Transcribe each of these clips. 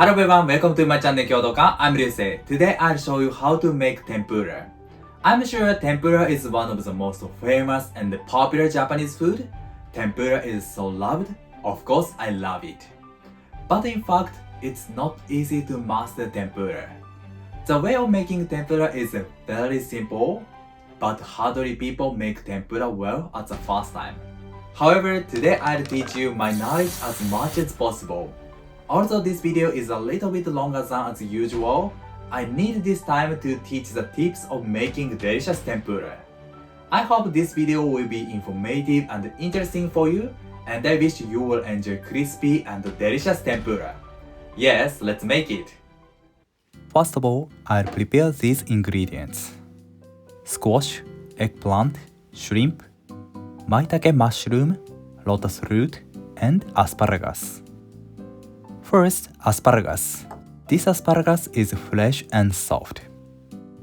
Hello everyone, welcome to my channel Kyotokan. I'm Ryusei. Today I'll show you how to make tempura. I'm sure tempura is one of the most famous and popular Japanese food. Tempura is so loved. Of course, I love it. But in fact, it's not easy to master tempura. The way of making tempura is very simple, but hardly people make tempura well at the first time. However, today I'll teach you my knowledge as much as possible. Although this video is a little bit longer than as usual, I need this time to teach the tips of making delicious tempura. I hope this video will be informative and interesting for you, and I wish you will enjoy crispy and delicious tempura. Yes, let's make it! First of all, I'll prepare these ingredients: squash, eggplant, shrimp, maitake mushroom, lotus root, and asparagus. First, asparagus. This asparagus is fresh and soft.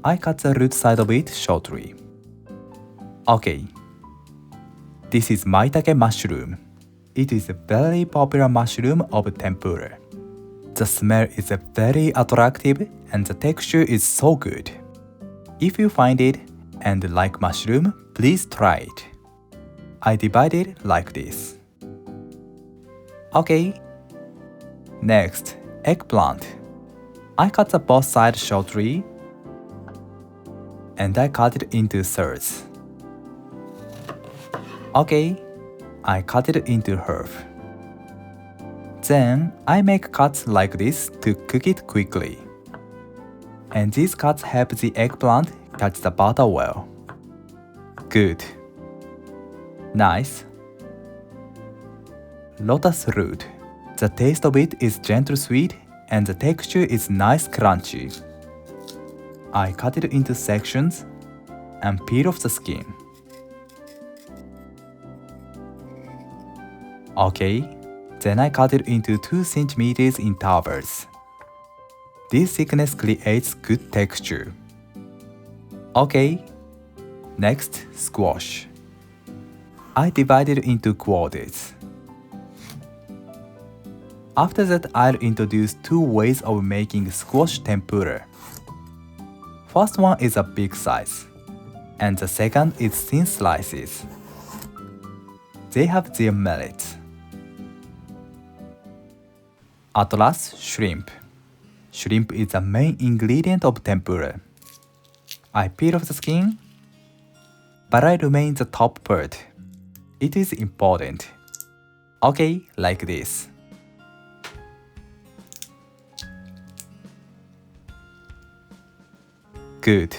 I cut the root side of it shortly. Okay. This is maitake mushroom. It is a very popular mushroom of tempura. The smell is very attractive and the texture is so good. If you find it and like mushroom, please try it. I divide it like this. Okay. Next, eggplant. I cut the both sides shortly and I cut it into thirds. Okay, I cut it into half. Then I make cuts like this to cook it quickly. And these cuts help the eggplant catch the butter well. Good. Nice. Lotus root. The taste of it is gentle sweet and the texture is nice crunchy. I cut it into sections and peel off the skin. Okay, then I cut it into 2 cm in intervals. This thickness creates good texture. Okay, next, squash. I divide it into quarters. After that, I'll introduce 2 ways of making squash tempura. First one is a big size, and the second is thin slices. They have their merits. At last, shrimp. Shrimp is the main ingredient of tempura. I peel off the skin, but I remain the top part. It is important. Okay, like this. Good.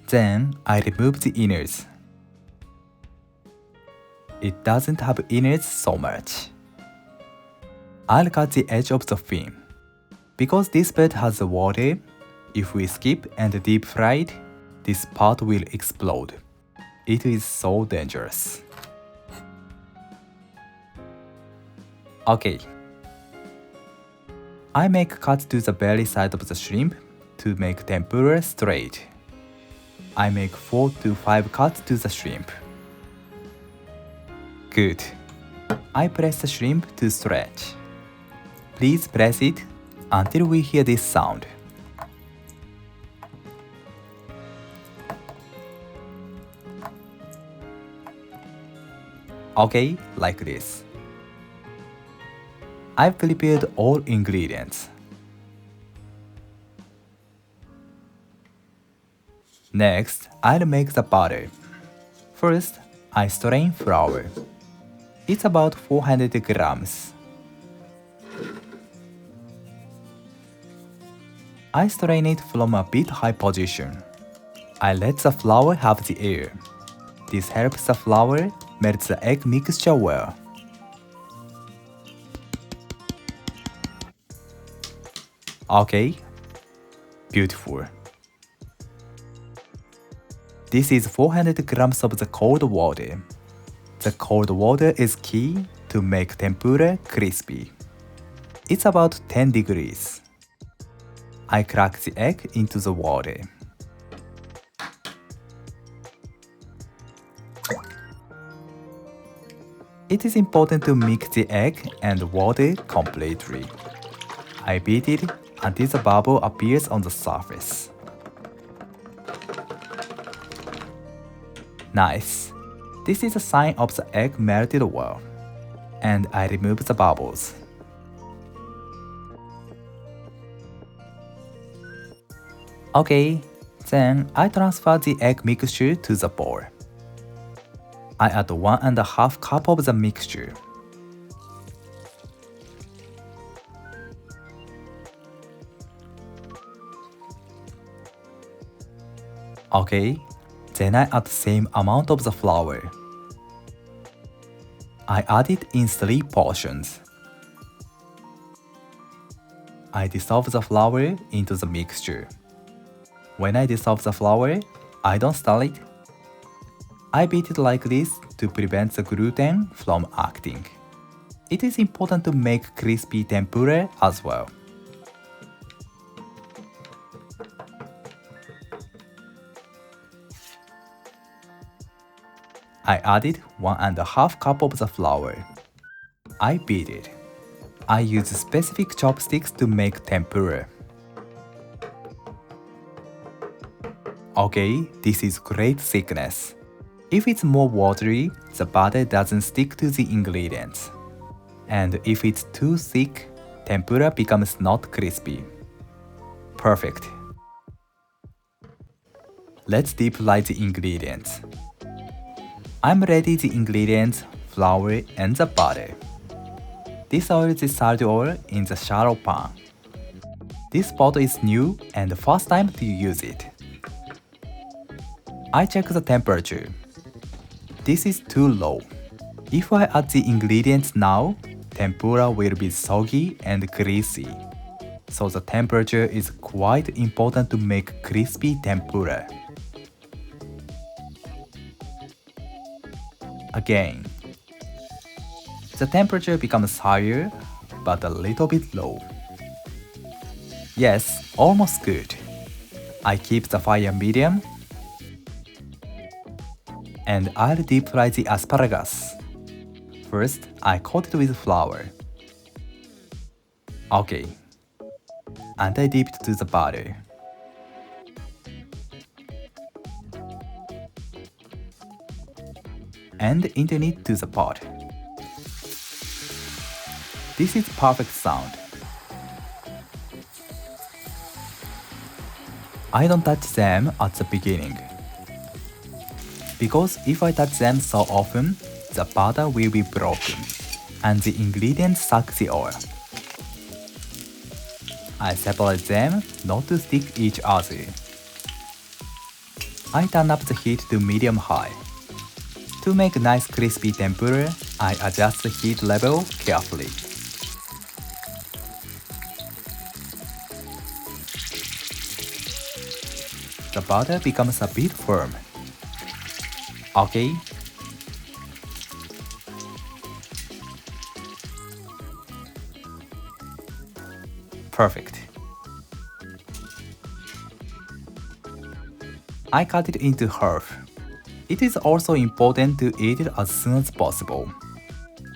Then I remove the innards. It doesn't have innards so much. I'll cut the edge of the fin. Because this part has water, if we skip and deep fry it, this part will explode. It is so dangerous. Okay. I make cuts to the belly side of the shrimp to make tempura straight. I make 4 to 5 cuts to the shrimp. Good. I press the shrimp to stretch. Please press it until we hear this sound. Okay, like this. I've prepared all ingredients. Next, I'll make the batter. First, I strain flour. It's about 400 grams. I strain it from a bit high position. I let the flour have the air. This helps the flour melt the egg mixture well. Okay, beautiful. This is 400 grams of the cold water. The cold water is key to make tempura crispy. It's about 10 degrees. I crack the egg into the water. It is important to mix the egg and water completely. I beat it until the bubble appears on the surface. Nice. This is a sign of the egg melted well. And I remove the bubbles. Okay, then I transfer the egg mixture to the bowl. I add 1.5 cup of the mixture. Okay, then I add the same amount of the flour. I add it in 3 portions. I dissolve the flour into the mixture. When I dissolve the flour, I don't stir it. I beat it like this to prevent the gluten from acting. It is important to make crispy tempura as well. I added 1.5 cup of the flour. I beat it. I use specific chopsticks to make tempura. Okay, this is great thickness. If it's more watery, the batter doesn't stick to the ingredients. And if it's too thick, tempura becomes not crispy. Perfect. Let's deep fry the ingredients. I'm ready the ingredients, flour and the butter. Dissolve the salt oil in the shallow pan. This pot is new and the first time to use it. I check the temperature. This is too low. If I add the ingredients now, tempura will be soggy and greasy. So the temperature is quite important to make crispy tempura. Again. The temperature becomes higher, but a little bit low. Yes, almost good. I keep the fire medium. And I'll deep fry the asparagus. First, I coat it with flour. Okay. And I dip it to the butter. And intern it to the pot. This is perfect sound. I don't touch them at the beginning. Because if I touch them so often, the batter will be broken, and the ingredients suck the oil. I separate them not to stick each other. I turn up the heat to medium-high. To make nice crispy tempura, I adjust the heat level carefully. The batter becomes a bit firm. Okay. Perfect. I cut it into half. It is also important to eat it as soon as possible.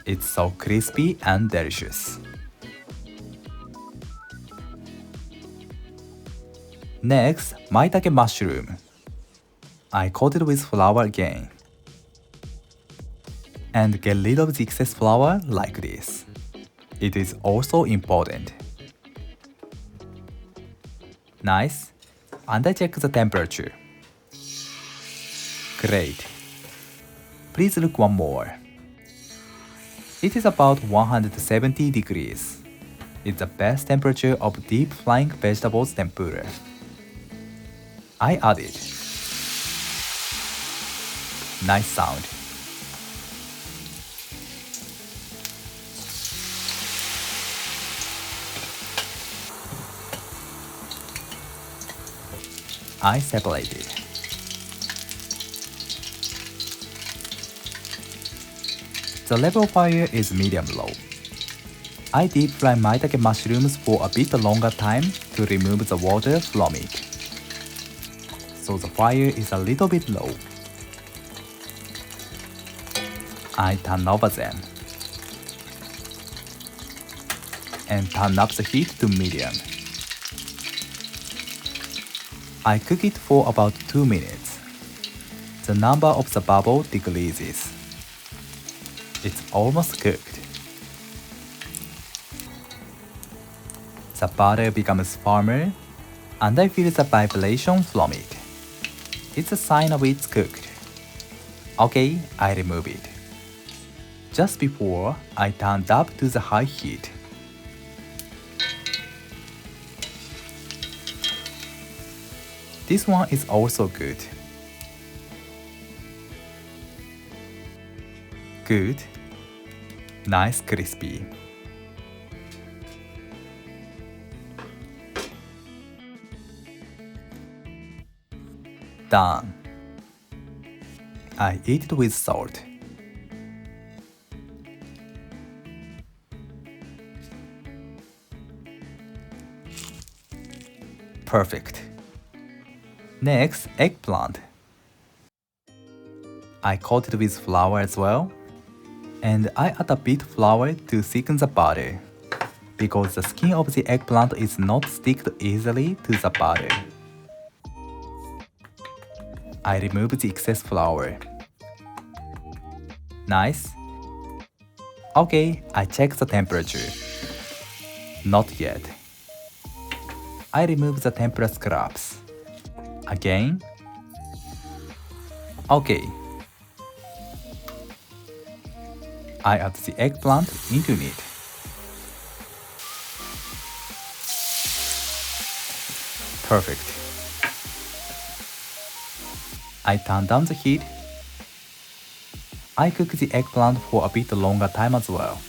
It's so crispy and delicious. Next, maitake mushroom. I coat it with flour again. And get rid of the excess flour like this. It is also important. Nice. And I check the temperature. Great. Please look one more. It is about 170 degrees. It's the best temperature of deep frying vegetables tempura. I add it. Nice sound. I separate it. The level of fire is medium-low. I deep fry maitake mushrooms for a bit longer time to remove the water from it. So the fire is a little bit low. I turn over them. and turn up the heat to medium. I cook it for about 2 minutes. The number of the bubble decreases. It's almost cooked. The butter becomes firmer, and I feel the vibration from it. It's a sign of it's cooked. Okay, I remove it. Just before, I turned up to the high heat. This one is also good. Good. Nice crispy. Done. I eat it with salt. Perfect. Next, eggplant. I coat it with flour as well, and I add a bit flour to thicken the butter, because the skin of the eggplant is not stick easily to the butter. I remove the excess flour. Nice. Okay, I check the temperature. Not yet. I remove the tempura scraps. Again. Okay. I add the eggplant into it. Perfect. I turn down the heat. I cook the eggplant for a bit longer time as well.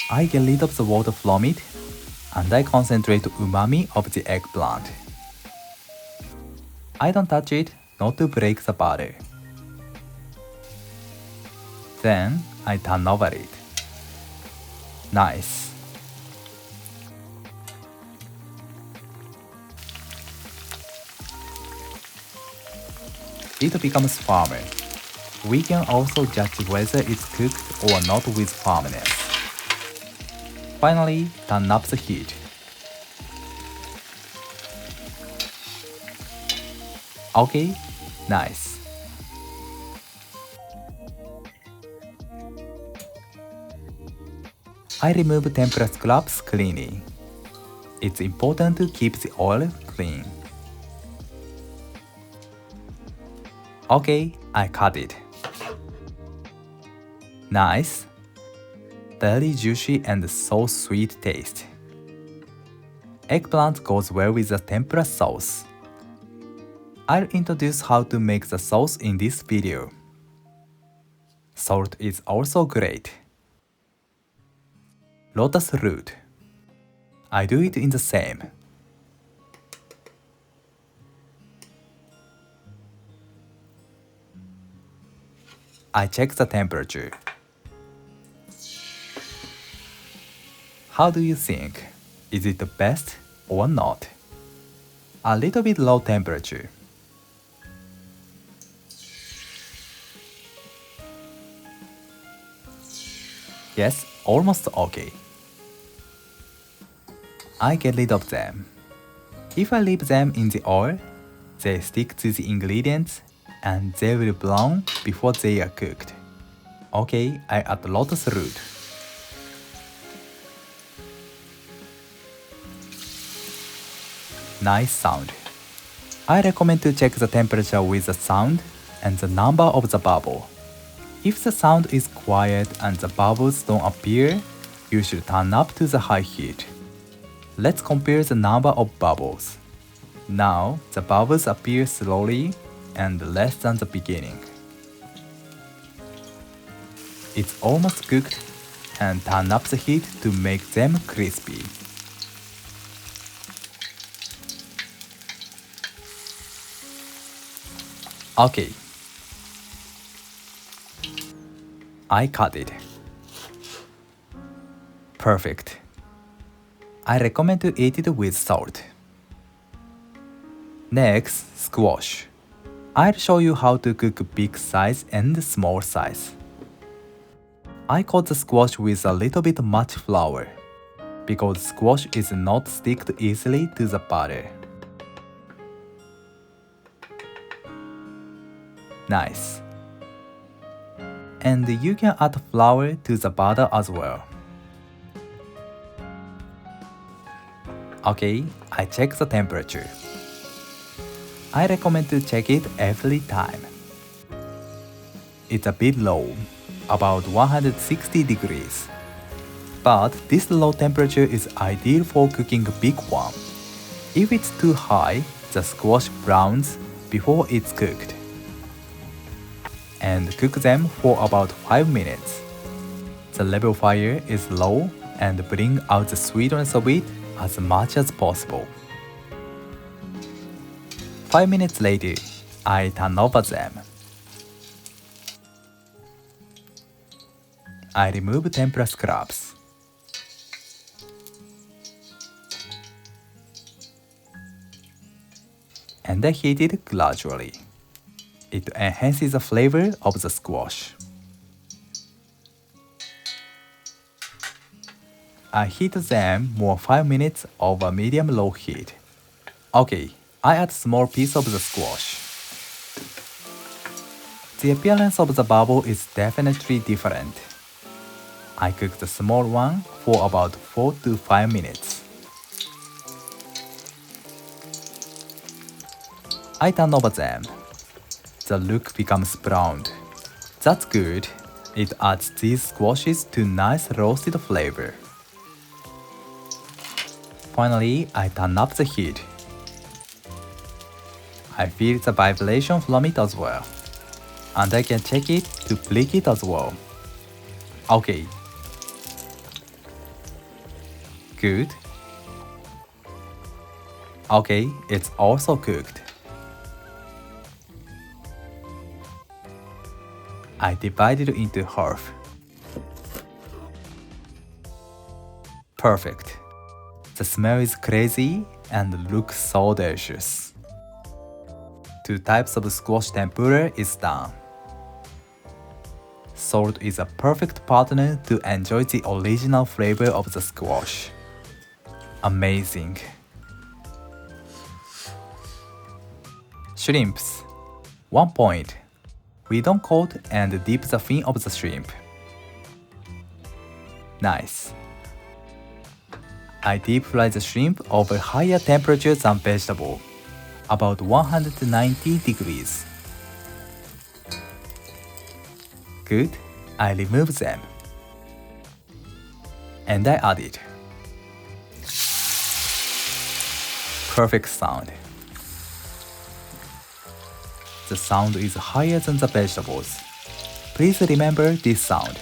I get rid of the water from it, and I concentrate umami of the eggplant. I don't touch it, not to break the butter. Then I turn over it. Nice. It becomes firmer. We can also judge whether it's cooked or not with firmness. Finally, turn up the heat. Okay, nice. I remove tempura scraps cleanly. It's important to keep the oil clean. Okay, I cut it. Nice. Very juicy and so sweet taste. Eggplant goes well with the tempura sauce. I'll introduce how to make the sauce in this video. Salt is also great. Lotus root. I do it in the same. I check the temperature. How do you think? Is it the best or not? A little bit low temperature. Yes, almost okay. I get rid of them. If I leave them in the oil, they stick to the ingredients and they will brown before they are cooked. Okay, I add lotus root. Nice sound. I recommend to check the temperature with the sound and the number of the bubble. If the sound is quiet and the bubbles don't appear, you should turn up to the high heat. Let's compare the number of bubbles. Now, the bubbles appear slowly and less than the beginning. It's almost cooked, and turn up the heat to make them crispy. Okay. I cut it. Perfect. I recommend to eat it with salt. Next, squash. I'll show you how to cook big size and small size. I coat the squash with a little bit much flour. because squash is not sticked easily to the butter. Nice. And you can add flour to the butter as well. Okay, I check the temperature. I recommend to check it every time. It's a bit low, about 160 degrees. But this low temperature is ideal for cooking a big one. If it's too high, the squash browns before it's cooked. And cook them for about 5 minutes. The level fire is low and bring out the sweetness of it as much as possible. 5 minutes later, I turn over them. I remove tempura scraps. And I heat it gradually. It enhances the flavor of the squash. I heat them for 5 minutes over medium-low heat. Okay, I add small piece of the squash. The appearance of the bubble is definitely different. I cook the small one for about 4 to 5 minutes. I turn over them. The look becomes browned. That's good. It adds these squashes to nice roasted flavor. Finally, I turn up the heat. I feel the vibration from it as well. And I can check it to click it as well. Okay. Good. Okay, it's also cooked. I divide it into half. Perfect. The smell is crazy and looks so delicious. 2 types of squash tempura is done. Salt is a perfect partner to enjoy the original flavor of the squash. Amazing. Shrimps. 1 point. We don't coat and dip the fin of the shrimp. Nice. I deep fry the shrimp over higher temperature than vegetable, about 190 degrees. Good. I remove them. And I add it. Perfect sound. The sound is higher than the vegetables. Please remember this sound.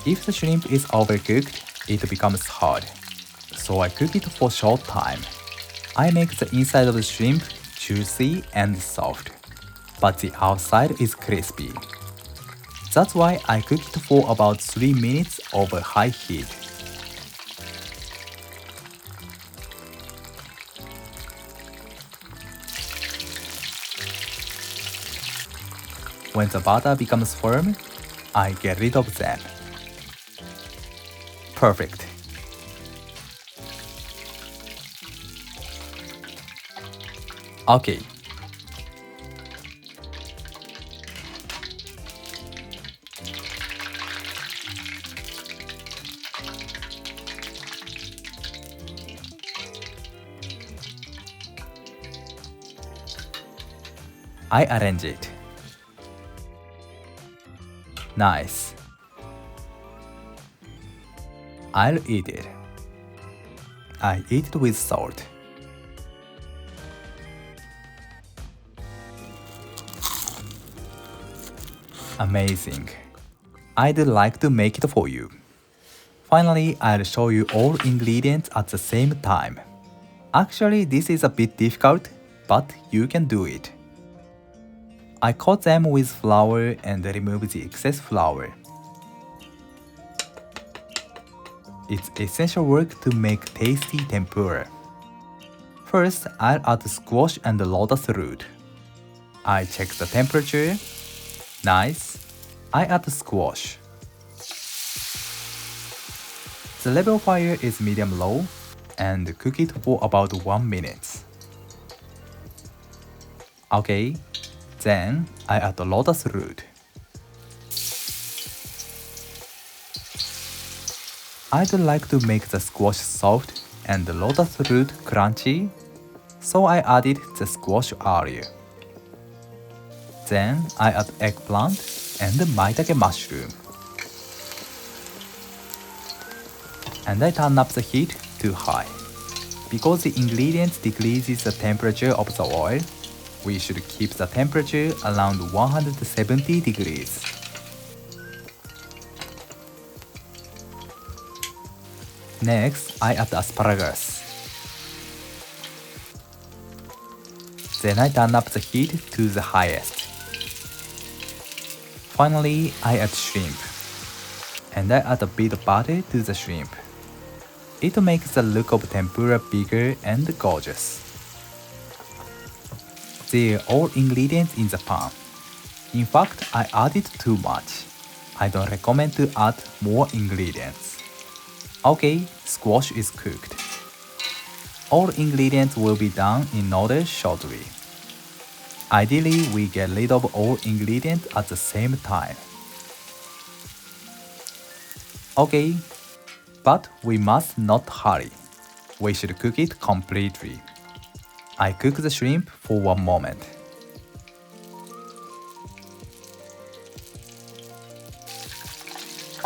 If the shrimp is overcooked, it becomes hard. So I cook it for a short time. I make the inside of the shrimp juicy and soft, but the outside is crispy. That's why I cook it for about 3 minutes over high heat. When the butter becomes firm, I get rid of them. Perfect. Okay. I arrange it. Nice. I'll eat it. I eat it with salt. Amazing. I'd like to make it for you. Finally, I'll show you all ingredients at the same time. Actually, this is a bit difficult, but you can do it. I coat them with flour and remove the excess flour. It's essential work to make tasty tempura. First, I'll add squash and lotus root. I check the temperature. Nice. I add squash. The level of fire is medium-low and cook it for about 1 minute. Okay, then I add the lotus root. I'd like to make the squash soft and the lotus root crunchy, so I added the squash earlier. Then I add eggplant and the maitake mushroom. And I turn up the heat to high. Because the ingredients decreases the temperature of the oil, we should keep the temperature around 170 degrees. Next, I add asparagus. Then I turn up the heat to the highest. Finally, I add shrimp. And I add a bit of butter to the shrimp. It makes the look of tempura bigger and gorgeous. They are all ingredients in the pan. In fact, I added too much. I don't recommend to add more ingredients. Okay, squash is cooked. All ingredients will be done in order shortly. Ideally, we get rid of all ingredients at the same time. Okay, but we must not hurry. We should cook it completely. I cook the shrimp for 1 moment.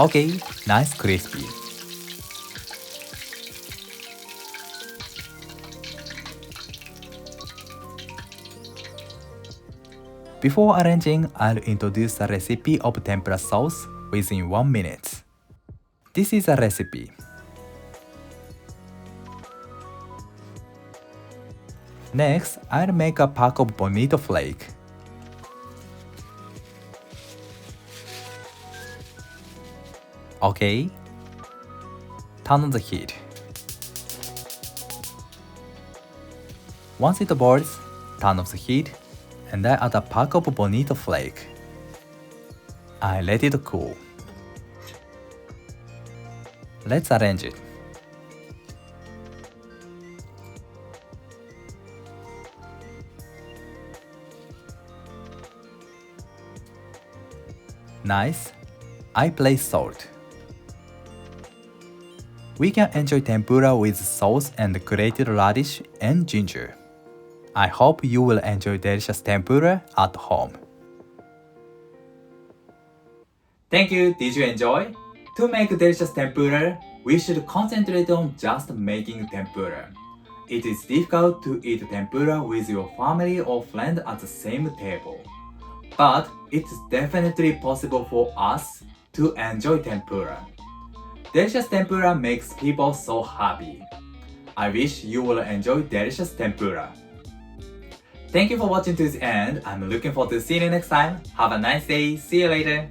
Okay, nice crispy. Before arranging, I'll introduce the recipe of tempura sauce within 1 minute. This is a recipe. Next, I'll make a pack of Bonito flake. Okay. Turn on the heat. Once it boils, turn off the heat and I add a pack of Bonito flake. I let it cool. Let's arrange it. Nice. I place salt. We can enjoy tempura with sauce and grated radish and ginger. I hope you will enjoy delicious tempura at home. Thank you. Did you enjoy? To make delicious tempura, we should concentrate on just making tempura. It is difficult to eat tempura with your family or friend at the same table. But it's definitely possible for us to enjoy tempura. Delicious tempura makes people so happy. I wish you will enjoy delicious tempura. Thank you for watching to the end. I'm looking forward to seeing you next time. Have a nice day. See you later.